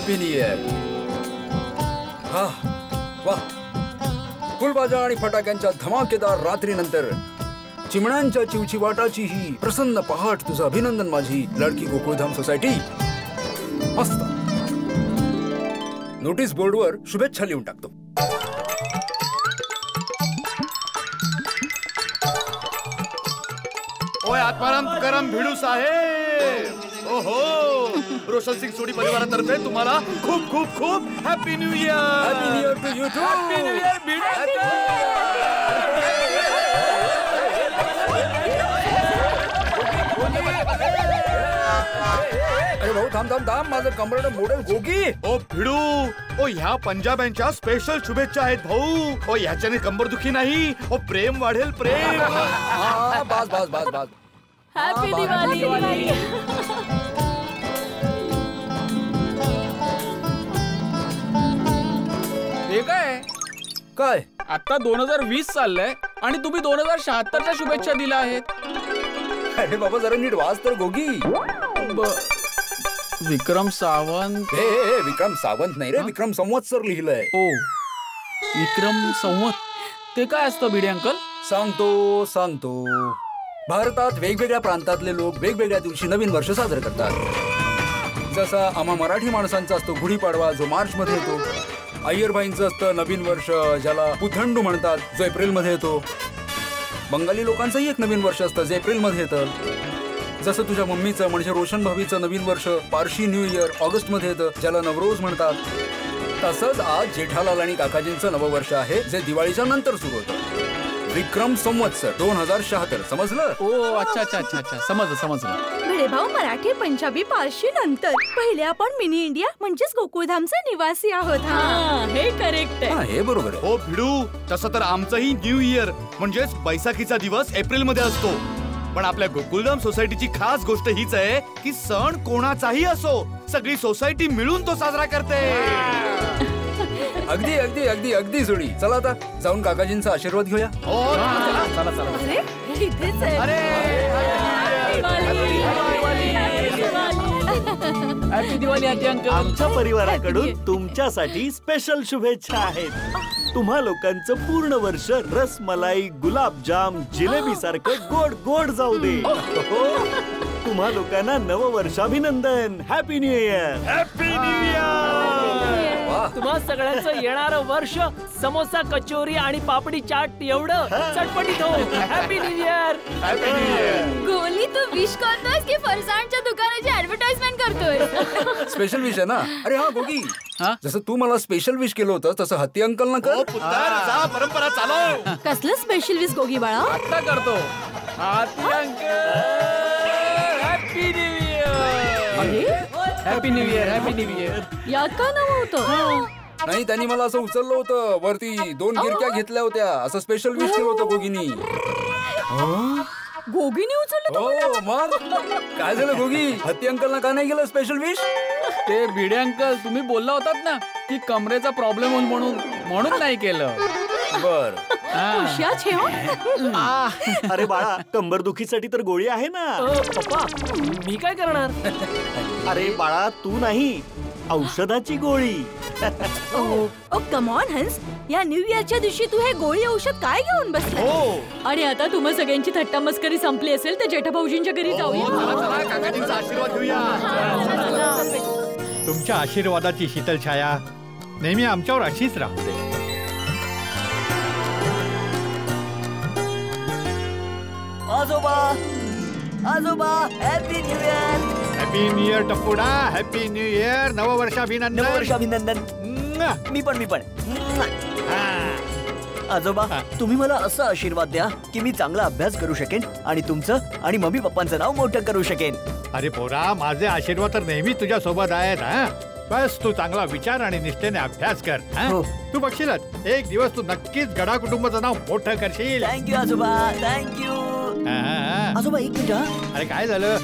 Happy new year. हा वाह, फुलबाजा आणि फटाक्यांच्या धमाकेदार रात्रीनंतर चिमण्यांच्या चिवचिवाटाची ही प्रसन्न पहाट तुझं अभिनंदन माझी लडकी गोकुळधाम सोसायटी. मस्त. नोटीस बोर्डवर शुभेच्छा लिहून टाकतो. ओय आत्माराम तुकाराम भिडू साहेब. ओहो, रोशन सिंग सोडी परिवारातर्फे तुम्हाला खूप खूप खूप happy new year. Happy new year to you too. Happy new year भिडू. अरे भाऊ थांब थांब थांब, माझं कमरड मोडेल गोगी. ओ भिडू, ओ ह्या पंजाब्यांच्या स्पेशल शुभेच्छा आहेत भाऊ. ओ ह्याच्याने कंबरदुखी नाही, ओ प्रेम वाढेल प्रेम. बस बस बस बस. हॅपी दिवाळी. हे काय काय आता 2020 चाललंय आणि तुम्ही 2076च्या शुभेच्छा दिल्या आहेत. अरे बाबा जरा नीट वाच तर गोगी. विक्रम सावंत. हे विक्रम सावंत नाही रे, विक्रम संवत्सर लिहिलंय. ओ विक्रम संवत, ते काय असतं भिडे अंकल? सांगतो. भारतात वेगवेगळ्या प्रांतातले लोक वेगवेगळ्या दिवशी नवीन वर्ष साजरे करतात. जसा आम्हा मराठी माणसांचा असतो गुढीपाडवा जो मार्च मध्ये येतो. अय्यरबाईंचं असतं नवीन वर्ष ज्याला पुथंडू म्हणतात जो एप्रिल मध्ये येतो. बंगाली लोकांचंही एक नवीन वर्ष असतं जे एप्रिल मध्ये येतं. जसं तुझ्या मम्मीचं म्हणजे रोशन भाभीचं नवीन वर्ष पारशी न्यू इयर ऑगस्ट मध्ये येतं ज्याला नवरोज म्हणतात. तसंच आज जेठालाल आणि काकाजींचं नववर्ष आहे जे दिवाळीच्या नंतर सुरू होतं. विक्रम संवत्सर 2076. समजलं? ओ अच्छा अच्छा अच्छा अच्छा, समजलं. भिडे भाऊ मराठी पंजाबी पारशी नंतर पहिले आपण मिनी इंडिया म्हणजेच गोकुळधामचे निवासी आहोत. हे करेक्ट आहे. हे बरोबर आहे. ओ भिडू, तसं तर आमचंही न्यू इयर म्हणजेच बैसाखीचा दिवस एप्रिल मध्ये असतो. पण आपल्या गोकुळधाम सोसायटीची खास गोष्ट हीच आहे की सण कोणाचाही असो सगळी सोसायटी मिळून तो साजरा करते. अगदी अगदी अगदी अगदी जोडी. चला आता जाऊन काकाजींचा आशीर्वाद घेऊया. हो चला. अरे इथेच आहे. हॅपी दिवाळी आजी अंकल. आमच्या परिवाराकडून तुमच्यासाठी स्पेशल शुभेच्छा आहेत. तुम्हा लोकांचं पूर्ण वर्ष रसमलाई गुलाबजाम जिलेबी सारखं गोड गोड जाऊ दे. तुम्हा लोकांना नववर्षाभिनंदन. Happy new year. Happy new year. तुम्हा सगळ्यांचं येणारं वर्ष समोसा कचोरी आणि पापडी चाट एवढं चटपटीत हो. Happy new year. Happy new year. गोली तू विश करतोयस की फरसाणच्या दुकानाची ऍडव्हर्टाइजमेंट करतोय? स्पेशल विश आहे ना. अरे हा गोगी, जसं तू मला स्पेशल विश केलं होतं तसं हत्ती अंकल ना कर. जा परंपरा चालव. कसलं स्पेशल विश गोगी बाळा? आता करतो. Happy uncle happy new year. Happy new year. Happy new year. यात काय नाव होतं? नाही त्यांनी मला असं उचललं होतं वरती 2 गिरक्या घेतल्या होत्या असं स्पेशल विश केलं होतं गोगीनी. गोगीने उचललं? हो मग काय झालं गोगी, हत्ती अंकलना का नाही केलं स्पेशल विश? ते भिडे अंकल तुम्ही बोलला होतात ना की कमरेचा प्रॉब्लेम होईल म्हणून नाही केलं. बर. अरे बाळा, कंबरदुखीसाठी तर गोळी आहे ना. पप्पा मी काय करणार? अरे बाळा तू नाही, औषधाची गोळी. कम ऑन हंस, या न्यू इयरच्या दिवशी तू हे गोळी औषध काय घेऊन बसला? आणि आता तुम्हा सगळ्यांची थट्टा मस्करी संपली असेल तर जेठा भाऊजींच्या घरी जाऊया. चला काकाजींचा आशीर्वाद घेऊया. तुमच्या आशीर्वादाची शीतल छाया नेहमी आमच्यावर अशीच राहू दे. आजोबा happy new year. Happy new year टप्पूडा. Happy new year. नववर्षाभिनंदन. मी पण. आजोबा तुम्ही मला असा आशीर्वाद द्या की मी चांगला अभ्यास करू शकेन आणि तुमचं आणि मम्मी पप्पांचं नाव मोठं करू शकेन. अरे पोरा, माझे आशीर्वाद तर नेहमी तुझ्या सोबत आहेत. बस तू चांगला विचार आणि निष्ठेने अभ्यास कर. तू बघशीलच एक दिवस तू नक्कीच गडा कुटुंबाचं नाव मोठं करशील. थँक्यू आजोबा. थँक्यू आजोबा. एक मिनिट. अरे काय झालं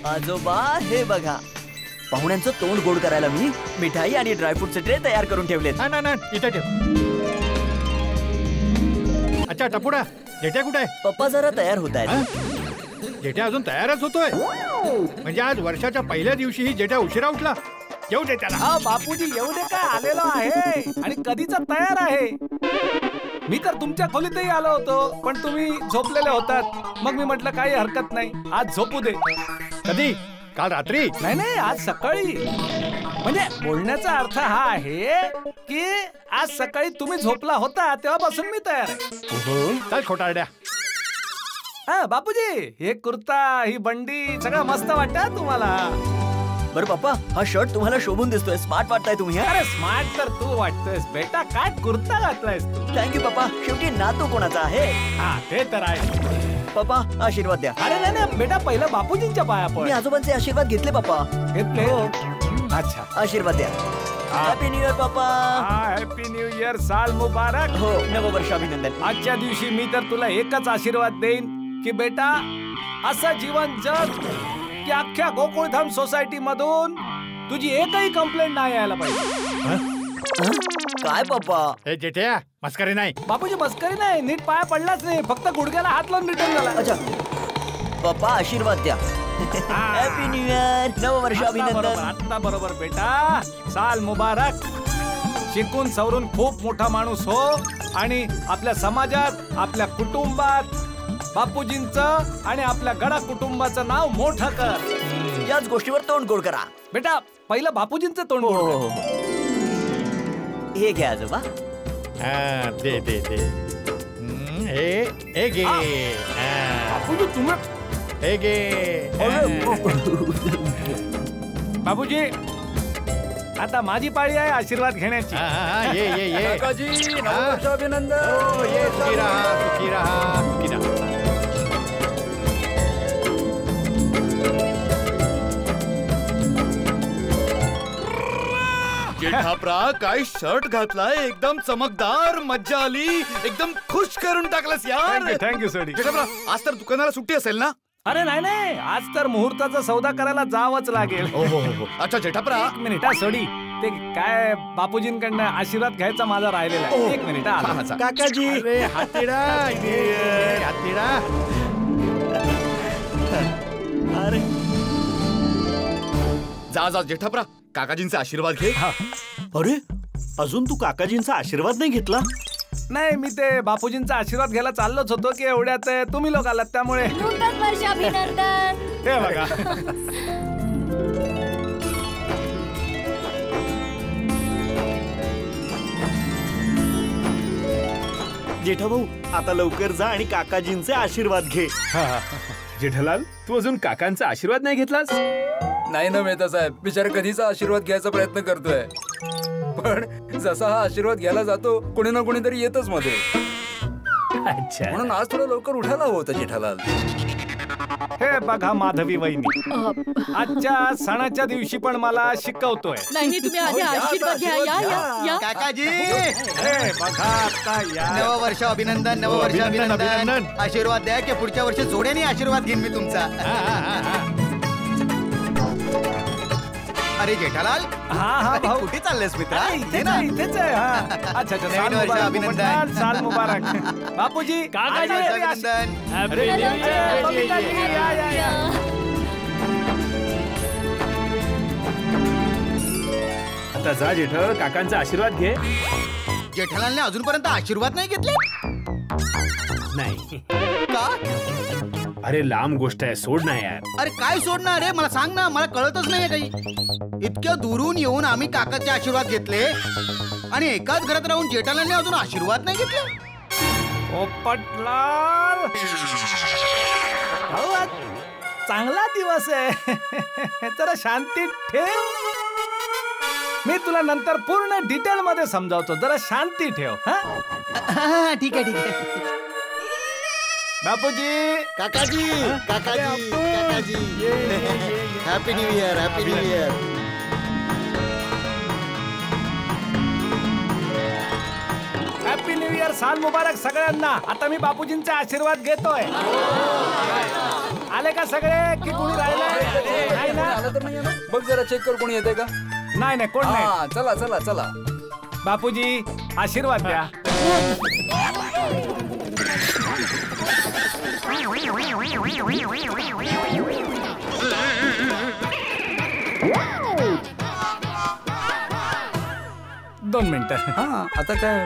आजोबा? हे बघा, पाहुण्यांचं तोंड गोड करायला मी मिठाई आणि ड्रायफ्रूटचे ट्रे तयार करून ठेवलेत. ना इथे ठेव. अच्छा टपुडा, जेठ्या कुठे आहे? पप्पा जरा तयार होत आहेत. जेठ्या अजून तयारच होतोय. म्हणजे आज वर्षाच्या पहिल्या दिवशीही जेठ्या उशिरा उठला. येऊ दे त्याला. हा बापूजी येऊ दे काय, आलेलो आहे आणि कधीचा तयार आहे. मी तर तुमच्या खोलीतही आलो होतो पण तुम्ही झोपलेले होतात. मग मी म्हटलं काही हरकत नाही, आज झोपू दे. कधी? काल रात्री? नाही नाही, आज सकाळी. म्हणजे बोलण्याचा अर्थ हा आहे की आज सकाळी तुम्ही झोपला होता तेव्हापासून मी तयार आहे. चल खोटारड्या. हा बापूजी, हे कुर्ता ही बंडी सगळं मस्त वाटतं तुम्हाला. बरं पप्पा, हा शर्ट तुम्हाला शोभून दिसतोय, स्मार्ट वाटताय तुम्ही. अरे स्मार्ट तर तू वाटतोयस बेटा, काय कुर्ता घातलायस तू. थँक्यू पप्पा. शेवटी नातू कोणाचा आहे? हा ते तर आहे. पप्पा आशीर्वाद द्या. अरे नाही नाही बेटा, पहिलं बापूजींच्या पाया मी पड. आजोबांचे आशीर्वाद घेतले पप्पा. घेतले? अच्छा, आशीर्वाद द्या. हॅपी न्यू इयर पप्पा. हॅपी न्यू इयर, साल मुबारक. हो, नववर्ष अभिनंदन. आजच्या दिवशी मी तर तुला एकच आशीर्वाद देईन की बेटा असं जीवन जग की अख्ख्या गोकुळधाम सोसायटी मधून तुझी एकही कंप्लेंट नाही यायला पाहिजे. काय पप्पा? ए जेठ्या, मस्करी नाही. बापूजी मस्करी नाही, नीट पाया पडलाच नाही, फक्त गुडघ्याला हात लावून रिटर्न झाला. अच्छा पप्पा आशीर्वाद द्या. हॅपी न्यू इयर, नववर्ष अभिनंदन. आता बरोबर बेटा, साल मुबारक. शिकून सवरून खूप मोठा माणूस हो आणि आपल्या समाजात, आपल्या कुटुंबात बापूजींचं आणि आपल्या गडा कुटुंबाचं नाव मोठं कर. याच गोष्टीवर तोंड गोड करा. बेटा पहिलं बापूजींचं तोंड गोड कर. हे घ्या आजोबा. हा, दे दे दे. हे घे. बापूजी तुम्ही हे घे. बाबूजी आता माझी पाळी आहे आशीर्वाद घेण्याची. ये ये ये. काकाजी, नववर्ष अभिनंदन. हो, ये सुखी राहा, सुखी राहा, सुखी राहा. जेठाप्रा, काय शर्ट घातलाय, एकदम चमकदार, मज्जा आली, एकदम खुश करून टाकलंस यार. थँक्यू सोडी. जेठाप्रा, आज तर दुकानाला सुट्टी असेल ना? अरे नाही नाही, आज तर मुहूर्ताचा सौदा करायला जावंच लागेल. अच्छा जेठाप्रा, एक मिनिट हा सोडी, ते काय बापूजींकडनं आशीर्वाद घ्यायचा माझा राहिलेला आहे. एक मिनिट हा. काकाजी. अरे हातीडा, हातीडा. अरे जा जा जेठाप्रा, काकाजींचा आशीर्वाद घे. अरे अजून तू काकाजींचा आशीर्वाद नाही घेतला? नाही, मी ते बापूजींचा आशीर्वाद घ्यायला चाललोच होतो की एवढ्यात तुम्ही लोक आलात, त्यामुळे. नूतन अभिनंदन. हे बघा. जेठा भाऊ, आता लवकर जा आणि काकाजींचे आशीर्वाद घे. जेठालाल, तू अजून काकांचा आशीर्वाद नाही घेतलास? नाही ना मेहता साहेब, बिचारा कधीचा आशीर्वाद घ्यायचा प्रयत्न करतोय, पण जसा हा आशीर्वाद घ्यायला जातो कोणी ना कोणीतरी येतच मध्ये. अच्छा, म्हणून आज थोडं लवकर उठायला होतं जेठालाल. हे बघा माधवी वहिनी, आजच्या सणाच्या दिवशी पण मला शिकवतोय. नाही तुम्ही आधी आशीर्वाद घ्या. या या या. काकाजी, हे बघा आता या. नववर्ष अभिनंदन, नववर्ष अभिनंदन. आशीर्वाद द्या की पुढच्या वर्षी जोड्याने आशीर्वाद घेईन मी तुमचा. अरे जेठालाल, हा हा अरे भाऊ, कुठे चाललेस मित्रा? इथेच आहे, इथेच आहे. हा. अच्छा अच्छा, साल नवीन वर्ष मुबारक, अभिनंदन. साल मुबारक. बापूजी, नववर्ष अभिनंदन. अरे, बबिताजी, या, या, या. आता जा जेठ, काकांचा आशीर्वाद घे. जेठालालने अजूनपर्यंत आशीर्वाद नाही घेतले? नाही, का? अरे लांब गोष्ट आहे, सोड ना यार. अरे काय सोडणार रे, मला सांग ना, मला कळतच नाहीये काही. इतक्या दुरून येऊन आम्ही काकाचे आशीर्वाद घेतले आणि एकाच घरात राहून जेठालालने अजून आशीर्वाद नाही घेतले. पोपटलाल, भाऊ, आज चांगला दिवस आहे. जरा शांती ठेव. मी तुला नंतर पूर्ण डिटेल मध्ये समजावतो, जरा शांती ठेव. हा, ठीक आहे ठीक आहे. बापूजी, काकाजी, काकाजी, काकाजी, happy new year, happy new year. Happy new year, साल मुबारक सगळ्यांना. आता मी बापूजींचा आशीर्वाद घेतोय. आले का सगळे की कोणी राहिले? नाही ना? आलं तर नाही ना? बघ जरा चेक कर, कोणी येते का? नाही नाही, कोण नाही. हा, चला चला चला. बापूजी आशीर्वाद द्या. दोन मिनिटं. हा आता काय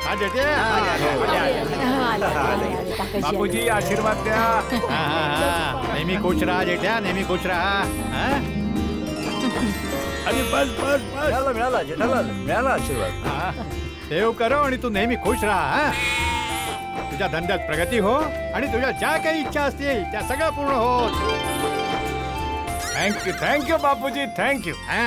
हा जेठे बापूजी आशीर्वाद द्या. नेहमी खुश राहा जेठ्या, नेहमी खुश राहा. हा? अरे बस बस बस. मिळाला मिळाला जेठालाल मिळाला आशीर्वाद. हा. देव करो आणि तू नेहमी खुश राहा. हा? तुझ्या धंद्यात प्रगती हो आणि तुझ्या ज्या काही इच्छा असतील त्या सगळ्या पूर्ण होत. Thank you thank you Bapuji thank you. हा.